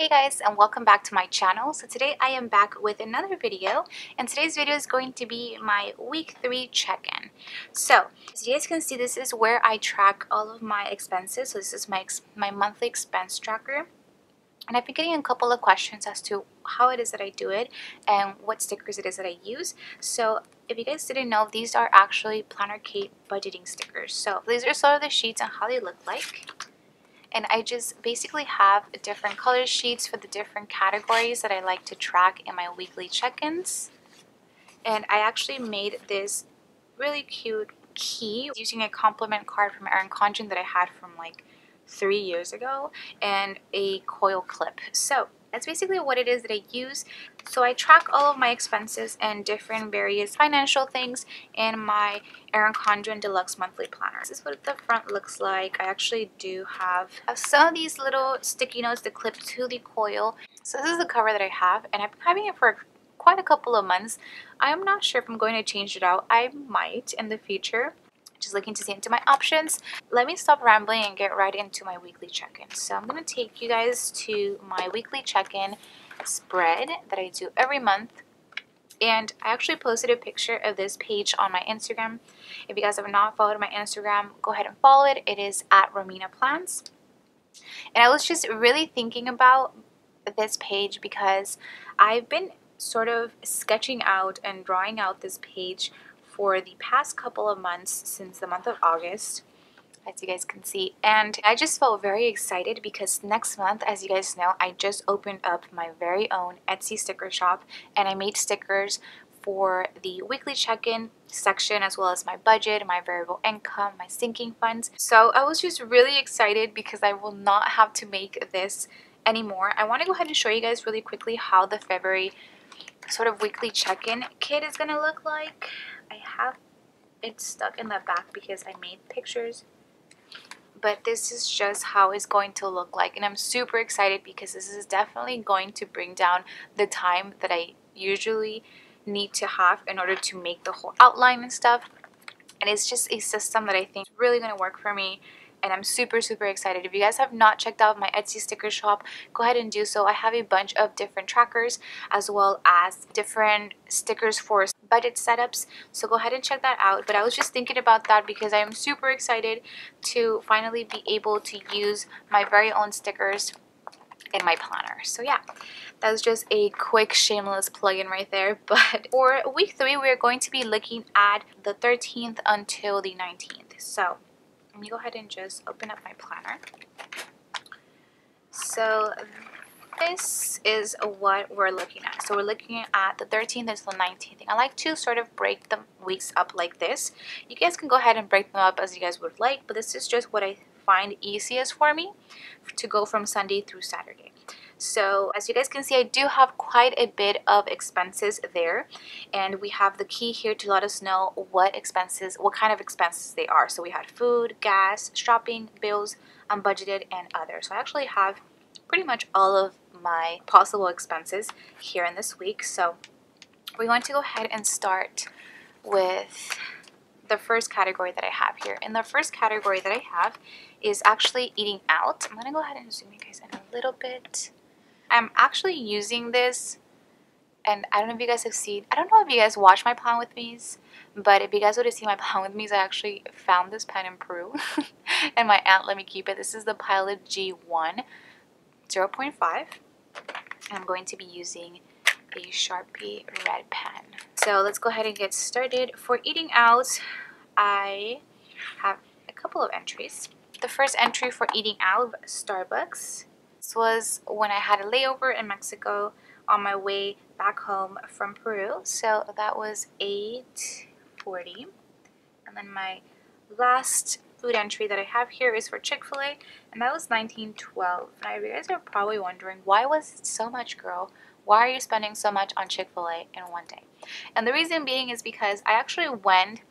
Hey guys, and welcome back to my channel. So today I am back with another video, and today's video is going to be my week 3 check-in. So as you guys can see, this is where I track all of my expenses. So this is my monthly expense tracker, and I've been getting a couple of questions as to how it is that I do it and what stickers it is that I use. So if you guys didn't know, these are actually Planner Kate budgeting stickers. So these are some of the sheets and how they look like. And I just basically have different color sheets for the different categories that I like to track in my weekly check-ins. And I actually made this really cute key using a compliment card from Erin Condren that I had from like 3 years ago and a coil clip. So that's basically what it is that I use. So I track all of my expenses and different various financial things in my Erin Condren Deluxe Monthly Planner. This is what the front looks like. I actually do have some of these little sticky notes that clip to the coil. So this is the cover that I have, and I've been having it for quite a couple of months. I'm not sure if I'm going to change it out. I might in the future. Just looking to see into my options. Let me stop rambling and get right into my weekly check-in. So I'm going to take you guys to my weekly check-in spread that I do every month. And I actually posted a picture of this page on my Instagram. If you guys have not followed my Instagram, go ahead and follow it. It is at Romina Plans. And I was just really thinking about this page because I've been sort of sketching out and drawing out this page for the past couple of months since the month of August, as you guys can see, and I just felt very excited because next month, as you guys know, I just opened up my very own Etsy sticker shop, and I made stickers for the weekly check-in section as well as my budget, my variable income, my sinking funds. So I was just really excited because I will not have to make this anymore. I want to go ahead and show you guys really quickly how the February sort of weekly check-in kit is gonna look like. I have it stuck in the back because I made pictures, but this is just how it's going to look like, and I'm super excited because this is definitely going to bring down the time that I usually need to have in order to make the whole outline and stuff. And it's just a system that I think is really going to work for me, and I'm super excited. If you guys have not checked out my Etsy sticker shop, go ahead and do so. I have a bunch of different trackers as well as different stickers for budget setups, so go ahead and check that out. But I was just thinking about that because I am super excited to finally be able to use my very own stickers in my planner. So yeah, that was just a quick shameless plug-in right there. But for week 3, we're going to be looking at the 13th until the 19th. So let me go ahead and just open up my planner. So this is what we're looking at. So we're looking at the 13th until the 19th. I like to sort of break the weeks up like this. You guys can go ahead and break them up as you guys would like, but this is just what I find easiest for me to go from Sunday through Saturday. So as you guys can see, I do have quite a bit of expenses there, and we have the key here to let us know what kind of expenses they are. So we had food, gas, shopping, bills, unbudgeted, and other. So I actually have pretty much all of my possible expenses here in this week. So we're going to go ahead and start with the first category that I have here. And the first category that I have is actually eating out. I'm going to go ahead and zoom you guys in a little bit. I'm actually using this, and I don't know if you guys have seen, I don't know if you guys watch my plan with me's, but if you guys would have seen my plan with me's, I actually found this pen in Peru and my aunt let me keep it. This is the Pilot G1 0.5, and I'm going to be using a Sharpie red pen. So let's go ahead and get started. For eating out, I have a couple of entries. The first entry for eating out, Starbucks. This was when I had a layover in Mexico on my way back home from Peru. So that was $8.40. And then my last food entry that I have here is for Chick-fil-A, and that was $19.12. Now you guys are probably wondering, why was it so much, girl? Why are you spending so much on Chick-fil-A in one day? And the reason being is because I actually went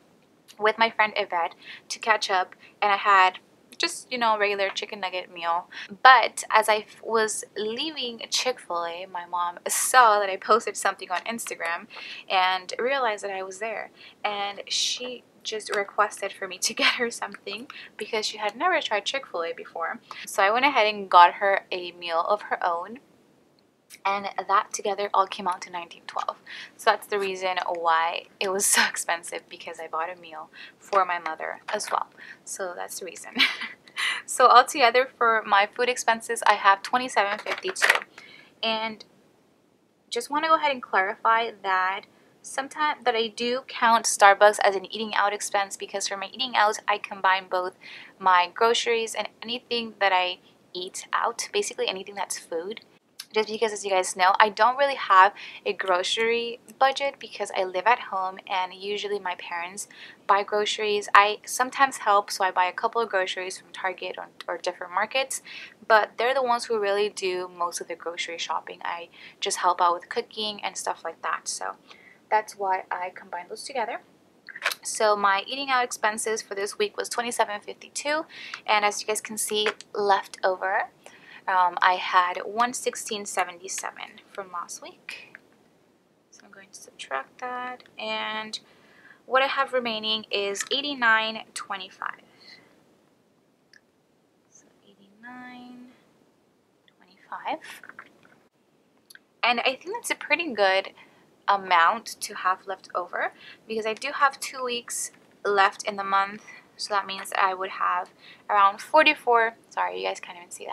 with my friend Yvette to catch up, and I had just, you know, regular chicken nugget meal. But as I was leaving Chick-fil-A, my mom saw that I posted something on Instagram and realized that I was there, and she just requested for me to get her something because she had never tried Chick-fil-A before. So I went ahead and got her a meal of her own, and that together all came out to $19.12. So that's the reason why it was so expensive, because I bought a meal for my mother as well. So that's the reason. So altogether for my food expenses, I have $27.52. And just want to go ahead and clarify that sometimes that I do count Starbucks as an eating out expense, because for my eating out I combine both my groceries and anything that I eat out, basically anything that's food. Just because, as you guys know, I don't really have a grocery budget because I live at home and usually my parents buy groceries. I sometimes help, so I buy a couple of groceries from Target or different markets, but they're the ones who really do most of the grocery shopping. I just help out with cooking and stuff like that. So that's why I combine those together. So my eating out expenses for this week was $27.52, and as you guys can see, left over, I had $116.77 from last week. So I'm going to subtract that, and what I have remaining is $89.25. So $89.25, and I think that's a pretty good amount to have left over, because I do have 2 weeks left in the month. So that means that I would have around sorry, you guys can't even see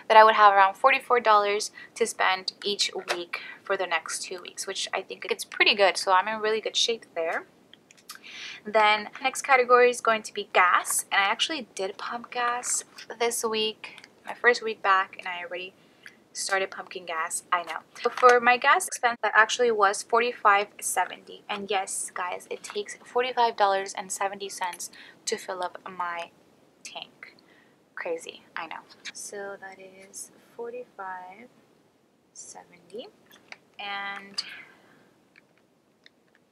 that I would have around $44 to spend each week for the next 2 weeks, which I think it's pretty good. So I'm in really good shape there. Then next category is going to be gas, and I actually did pump gas this week, my first week back, and I already started pumping gas, I know. So for my gas expense, that actually was $45.70, and yes guys, it takes $45.70 to fill up my tank. Crazy, I know. So that is $45.70, and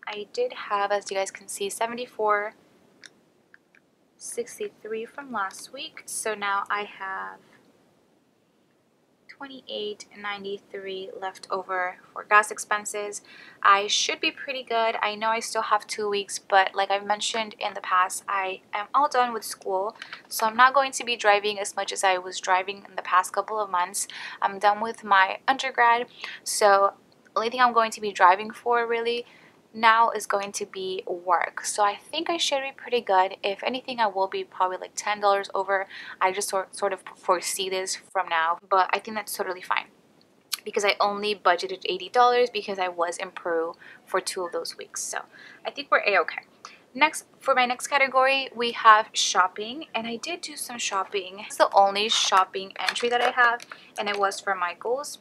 I did have, as you guys can see, $74.63 from last week. So now I have $28.93 left over for gas expenses. I should be pretty good. I know I still have 2 weeks, but like I've mentioned in the past, I am all done with school, so I'm not going to be driving as much as I was driving in the past couple of months. I'm done with my undergrad, so the only thing I'm going to be driving for really now is going to be work. So I think I should be pretty good. If anything, I will be probably like $10 over. I just sort of foresee this from now, but I think that's totally fine, because I only budgeted $80 because I was in Peru for 2 of those weeks. So I think we're a-okay. Next, for my next category, we have shopping, and I did do some shopping. It's the only shopping entry that I have, and it was for Michael's.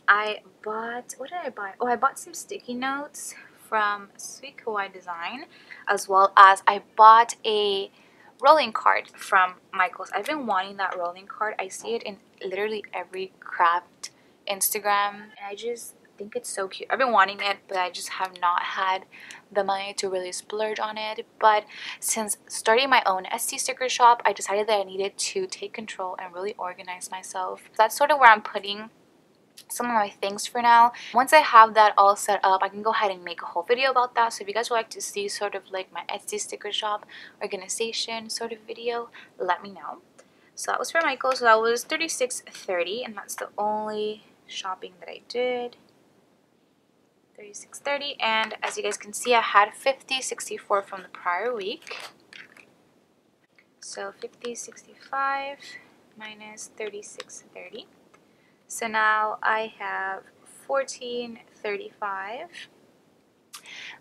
I bought, what did I buy? Oh, I bought some sticky notes from Sweet Kawaii Design, as well as I bought a rolling card from Michael's. I've been wanting that rolling card. I see it in literally every craft Instagram, and I just think it's so cute. I've been wanting it, but I just have not had the money to really splurge on it. But since starting my own Etsy sticker shop, I decided that I needed to take control and really organize myself. That's sort of where I'm putting some of my things for now. Once I have that all set up, I can go ahead and make a whole video about that. So if you guys would like to see sort of like my Etsy sticker shop organization sort of video, let me know. So that was for Michael. So that was $36.30, and that's the only shopping that I did. $36.30, and as you guys can see, I had $50.64 from the prior week. So $50.65 minus $36.30. So now I have $14.35,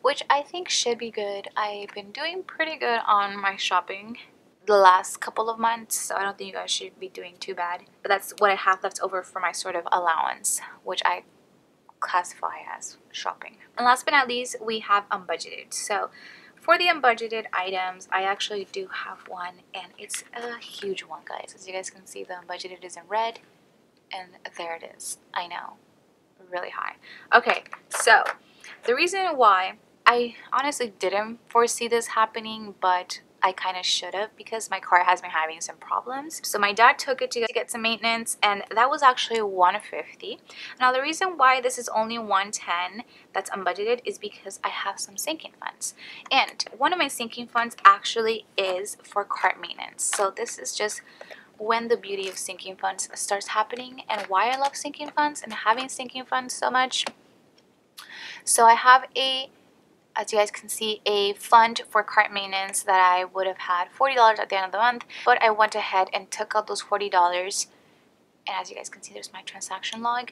which I think should be good. I've been doing pretty good on my shopping the last couple of months, so I don't think you guys should be doing too bad. But that's what I have left over for my sort of allowance, which I classify as shopping. And last but not least, we have unbudgeted. So for the unbudgeted items, I actually do have one, and it's a huge one, guys. As you guys can see, the unbudgeted is in red. And there it is. I know, really high. Okay, so the reason why I honestly didn't foresee this happening, but I kind of should have, because my car has been having some problems. So my dad took it to get some maintenance, and that was actually $150. Now the reason why this is only $110 that's unbudgeted is because I have some sinking funds, and one of my sinking funds actually is for car maintenance. So this is just when the beauty of sinking funds starts happening and why I love sinking funds and having sinking funds so much. So I have as you guys can see, a fund for cart maintenance that I would have had $40 at the end of the month, but I went ahead and took out those $40, and as you guys can see, there's my transaction log.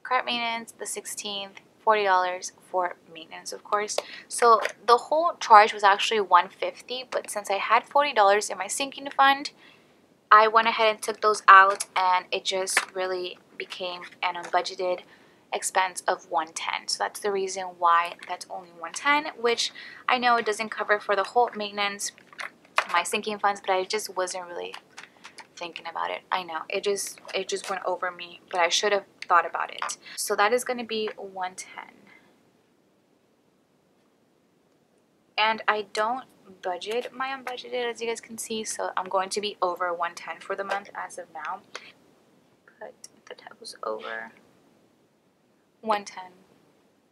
Cart maintenance, the 16th, $40 for maintenance, of course. So the whole charge was actually $150, but since I had $40 in my sinking fund, I went ahead and took those out, and it just really became an unbudgeted expense of $110. So that's the reason why that's only $110, which I know it doesn't cover for the whole maintenance, my sinking funds, but I just wasn't really thinking about it. I know it just went over me, but I should have thought about it. So that is going to be $110, and I don't budget my unbudgeted, as you guys can see, so I'm going to be over $110 for the month as of now. But the tab was over $110.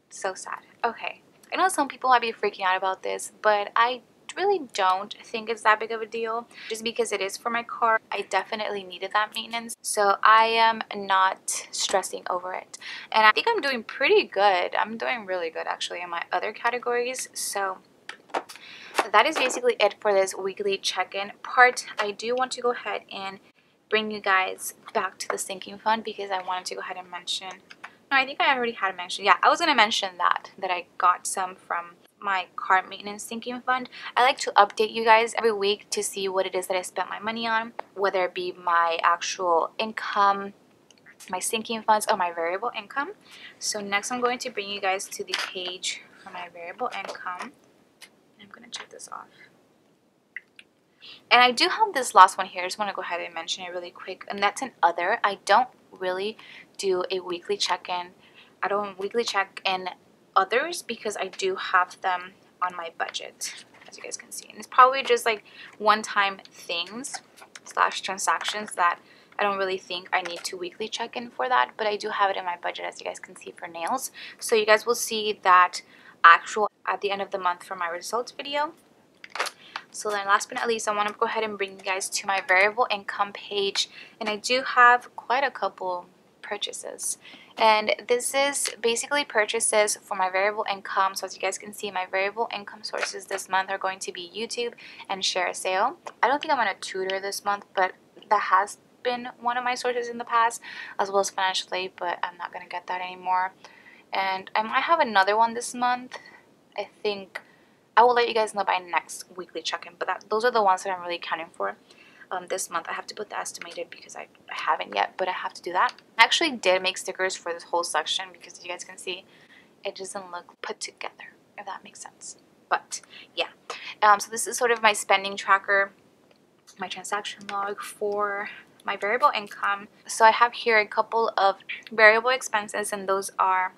So sad. Okay, I know some people might be freaking out about this, but I really don't think it's that big of a deal, just because it is for my car. I definitely needed that maintenance, so I am not stressing over it, and I think I'm doing pretty good. I'm doing really good actually in my other categories. So that is basically it for this weekly check-in part. I do want to go ahead and bring you guys back to the sinking fund because I wanted to go ahead and mention, no, I think I already had mentioned, yeah, I was going to mention that I got some from my car maintenance sinking fund. I like to update you guys every week to see what it is that I spent my money on, whether it be my actual income, my sinking funds, or my variable income. So next I'm going to bring you guys to the page for my variable income. I'm going to check this off. And I do have this last one here. I just want to go ahead and mention it really quick, and that's an other. I don't really do a weekly check-in. I don't weekly check in others because I do have them on my budget, as you guys can see. And it's probably just like one-time things / transactions that I don't really think I need to weekly check in for that, but I do have it in my budget, as you guys can see, for nails. So you guys will see that actual at the end of the month for my results video. So then last but not least, I want to go ahead and bring you guys to my variable income page, and I do have quite a couple purchases, and this is basically purchases for my variable income. So as you guys can see, my variable income sources this month are going to be YouTube and share a sale. I don't think I'm going to tutor this month, but that has been one of my sources in the past, as well as financial aid, but I'm not going to get that anymore. And I might have another one this month. I think I will let you guys know by next weekly check-in, but those are the ones that I'm really counting for this month. I have to put the estimated because I haven't yet, but I have to do that. I actually did make stickers for this whole section because, as you guys can see, it doesn't look put together, if that makes sense. But yeah, so this is sort of my spending tracker, my transaction log for my variable income. So I have here a couple of variable expenses, and those are,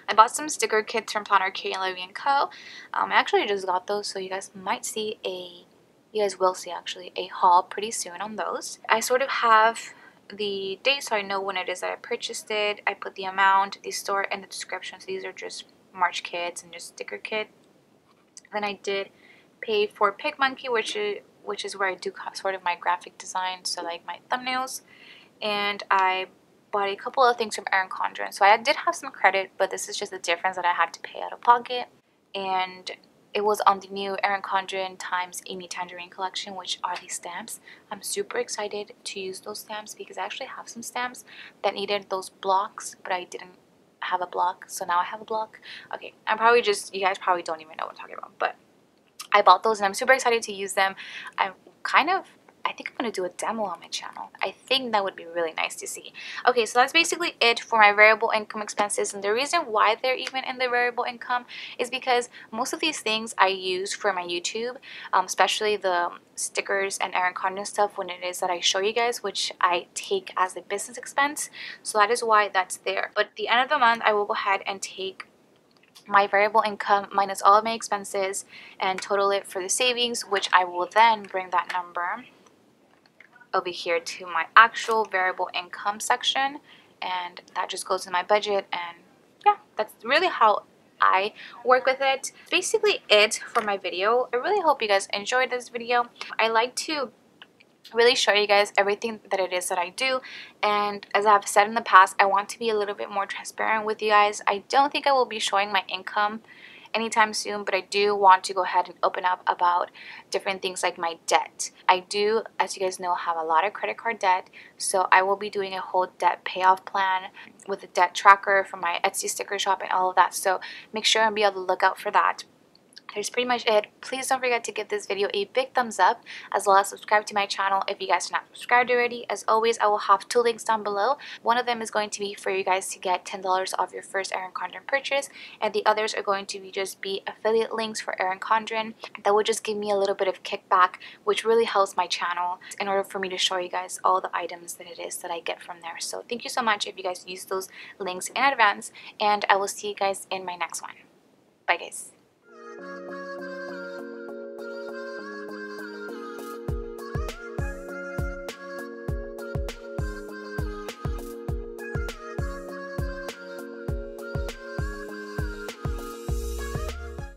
I bought some sticker kits from Planner K and Levy & Co. I actually just got those, so you guys might see you guys will see actually a haul pretty soon on those. I sort of have the date so I know when it is that I purchased it. I put the amount, the store, and the description. So these are just March kits and just sticker kit. Then I did pay for PicMonkey, which is where I do sort of my graphic design, so like my thumbnails. And I bought a couple of things from Erin Condren. So I did have some credit, but this is just the difference that I had to pay out of pocket. And it was on the new Erin Condren times Amy Tangerine collection, which are these stamps. I'm super excited to use those stamps because I actually have some stamps that needed those blocks, but I didn't have a block, so now I have a block. Okay, I'm probably just, you guys probably don't even know what I'm talking about, but I bought those and I'm super excited to use them. I think I'm going to do a demo on my channel. I think that would be really nice to see. Okay, so that's basically it for my variable income expenses. And the reason why they're even in the variable income is because most of these things I use for my YouTube, especially the stickers and Erin Condren stuff when it is that I show you guys, which I take as a business expense. So that is why that's there. But at the end of the month, I will go ahead and take my variable income minus all of my expenses and total it for the savings, which I will then bring that number over here to my actual variable income section, and that just goes in my budget. And yeah, that's really how I work with it. Basically it for my video. I really hope you guys enjoyed this video. I like to really show you guys everything that it is that I do. And as I've said in the past, I want to be a little bit more transparent with you guys. I don't think I will be showing my income anytime soon, but I do want to go ahead and open up about different things like my debt. I do, as you guys know, have a lot of credit card debt, so I will be doing a whole debt payoff plan with a debt tracker for my Etsy sticker shop and all of that, so make sure and be on the lookout for that. There's pretty much it. Please don't forget to give this video a big thumbs up, as well as subscribe to my channel if you guys are not subscribed already. As always, I will have 2 links down below. One of them is going to be for you guys to get $10 off your first Erin Condren purchase, and the others are going to be just be affiliate links for Erin Condren. That will just give me a little bit of kickback, which really helps my channel in order for me to show you guys all the items that it is that I get from there. So thank you so much if you guys use those links in advance, and I will see you guys in my next one. Bye guys.